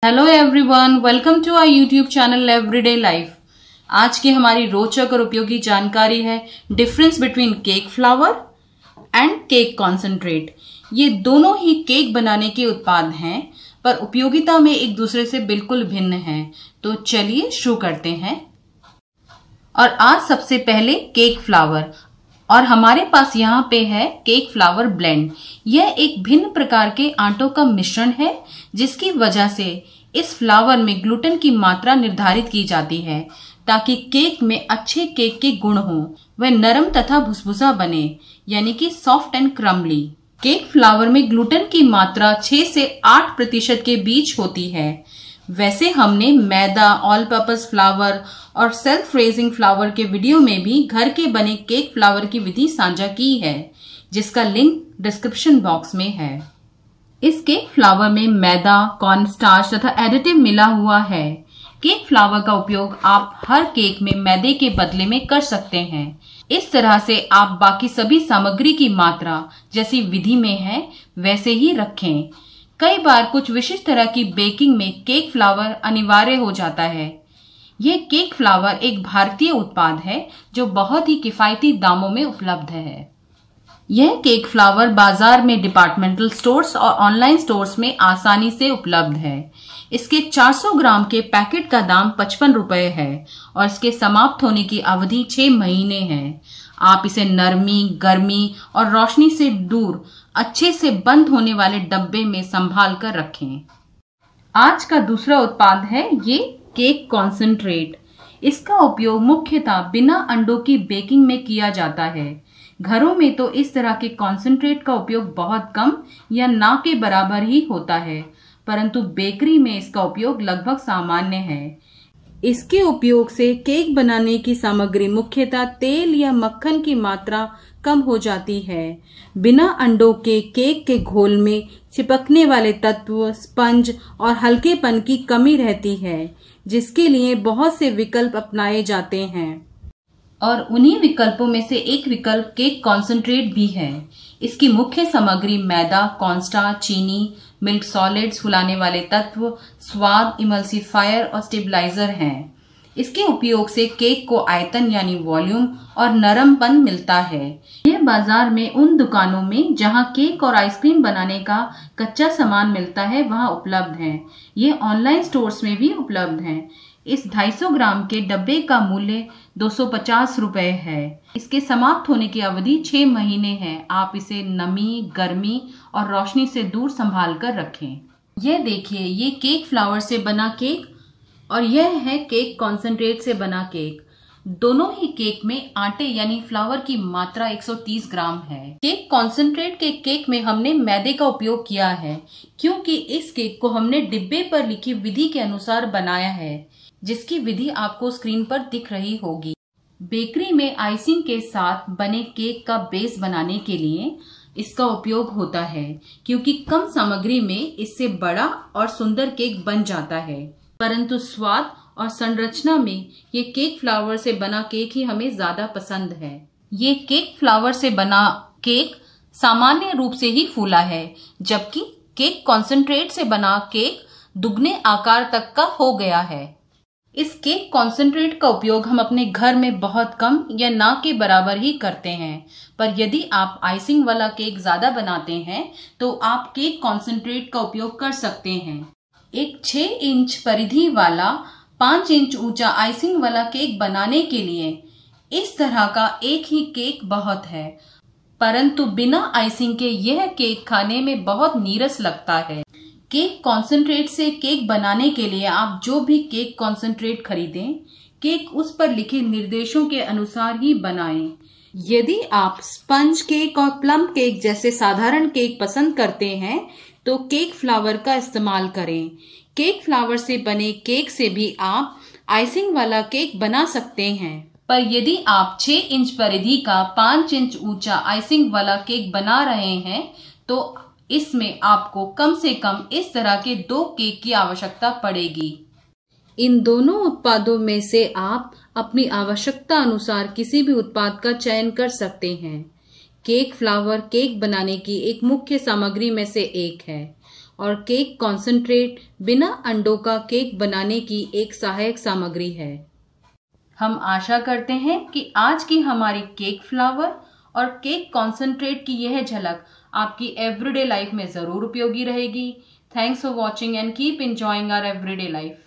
Hello everyone, welcome to our YouTube channel everyday life. आज की हमारी रोचक और उपयोगी जानकारी है difference between cake flour and cake concentrate. ये दोनों ही केक बनाने के उत्पाद हैं, पर उपयोगिता में एक दूसरे से बिल्कुल भिन्न हैं। तो चलिए शुरू करते हैं। और आज सबसे पहले केक फ्लावर, और हमारे पास यहाँ पे है केक फ्लावर ब्लेंड। यह एक भिन्न प्रकार के आटों का मिश्रण है, जिसकी वजह से इस फ्लावर में ग्लूटेन की मात्रा निर्धारित की जाती है ताकि केक में अच्छे केक के गुण हो, वह नरम तथा भुसभुसा बने, यानी कि soft and crumbly. Cake flower में ग्लूटेन की मात्रा 6 से 8% के बीच होती है। वैसे हमने मैदा, ऑल पर्पस फ्लावर और सेल्फ रेजिंग फ्लावर के वीडियो में भी घर के बने केक फ्लावर की विधि साझा की है, जिसका लिंक डिस्क्रिप्शन बॉक्स में है। इस केक फ्लावर में मैदा, कॉर्नस्टार्च तथा एडिटिव मिला हुआ है। केक फ्लावर का उपयोग आप हर केक में मैदे के बदले में कर सकते हैं। इस तरह से आप बाकी सभी सामग्री की मात्रा जैसी विधि में है वैसे ही रखें। कई बार कुछ विशिष्ट तरह की बेकिंग में केक फ्लावर अनिवार्य हो जाता है। यह केक फ्लावर एक भारतीय उत्पाद है जो बहुत ही किफायती दामों में उपलब्ध है। यह केक फ्लावर बाजार में डिपार्टमेंटल स्टोर्स और ऑनलाइन स्टोर्स में आसानी से उपलब्ध है। इसके 400 ग्राम के पैकेट का दाम 55 रुपए है और इसके समाप्त होने की अवधि 6 महीने है। आप इसे नरमी, गर्मी और रोशनी से दूर अच्छे से बंद होने वाले डब्बे में संभाल कर रखें। आज का दूसरा उत्पाद है ये केक कॉन्सेंट्रेट। इसका उपयोग मुख्यतः बिना अंडों की बेकिंग में किया जाता है। घरों में तो इस तरह के कॉन्सेंट्रेट का उपयोग बहुत कम या ना के बराबर ही होता है, परंतु बेकरी में इसका उपयोग लगभग सामान्य है। इसके उपयोग से केक बनाने की सामग्री मुख्यतः तेल या मक्खन की मात्रा कम हो जाती है। बिना अंडों के केक के घोल में चिपकने वाले तत्व, स्पंज और हल्केपन की कमी रहती है, जिसके लिए बहुत से विकल्प अपनाए जाते हैं। और उन्हीं विकल्पों में से एक विकल्प केक कॉन्सेंट्रेट भी है। इसकी मुख्य सामग्री मैदा, कॉर्नस्टार्च, चीनी, मिल्क सॉलिड्स, फुलाने वाले तत्व, स्वाद, इमल्सिफायर और स्टेबलाइजर हैं। इसके उपयोग से केक को आयतन यानी वॉल्यूम और नरमपन मिलता है। यह बाजार में उन दुकानों में जहां केक और आइसक्रीम बनाने का कच्चा सामान मिलता है वहां उपलब्ध है। यह ऑनलाइन स्टोर्स में भी उपलब्ध है। इस 250 ग्राम के डब्बे का मूल्य 250 रुपए है। इसके समाप्त होने की अवधि 6 महीने है। आप इसे नमी, गर्मी और रोशनी से दूर संभाल कर रखें। यह देखिए, ये केक फ्लावर से बना केक और यह है केक कॉन्सेंट्रेट से बना केक। दोनों ही केक में आटे यानी फ्लावर की मात्रा 130 ग्राम है। केक कॉन्सेंट्रेट के केक में हमने मैदे का उपयोग किया है, क्योंकि इस केक को हमने डिब्बे पर लिखी विधि के अनुसार बनाया है, जिसकी विधि आपको स्क्रीन पर दिख रही होगी। बेकरी में आइसिंग के साथ बने केक का बेस बनाने के लिए इसका उपयोग होता है, क्योंकि कम सामग्री में इससे बड़ा और सुंदर केक बन जाता है। परंतु स्वाद और संरचना में ये केक फ्लावर से बना केक ही हमें ज्यादा पसंद है। ये केक फ्लावर से बना केक सामान्य रूप से ही फूला है, जबकि केक कॉन्सेंट्रेट से बना केक दुगने आकार तक का हो गया है। इस केक कॉन्सेंट्रेट का उपयोग हम अपने घर में बहुत कम या ना के बराबर ही करते हैं, पर यदि आप आइसिंग वाला केक ज्यादा बनाते हैं तो आप केक कॉन्सेंट्रेट का उपयोग कर सकते हैं। एक 6 इंच परिधि वाला 5 इंच ऊंचा आइसिंग वाला केक बनाने के लिए इस तरह का एक ही केक बहुत है, परंतु बिना आइसिंग के यह केक खाने में बहुत नीरस लगता है। केक कॉन्सेंट्रेट से केक बनाने के लिए आप जो भी केक कॉन्सेंट्रेट खरीदें, केक उस पर लिखे निर्देशों के अनुसार ही बनाएं। यदि आप स्पंज केक और प्लम केक जैसे साधारण केक पसंद करते हैं तो केक फ्लावर का इस्तेमाल करें। केक फ्लावर से बने केक से भी आप आइसिंग वाला केक बना सकते हैं, पर यदि आप 6 इंच परिधि का 5 इंच ऊंचा आइसिंग वाला केक बना रहे हैं तो इसमें आपको कम से कम इस तरह के 2 केक की आवश्यकता पड़ेगी। इन दोनों उत्पादों में से आप अपनी आवश्यकता अनुसार किसी भी उत्पाद का चयन कर सकते हैं। केक फ्लावर केक बनाने की एक मुख्य सामग्री में से एक है और केक कॉन्सेंट्रेट बिना अंडों का केक बनाने की एक सहायक सामग्री है। हम आशा करते हैं कि आज की हमारी केक फ्लावर और केक कॉन्सेंट्रेट की यह झलक आपकी एवरीडे लाइफ में जरूर उपयोगी रहेगी। Thanks for watching and keep enjoying our everyday life.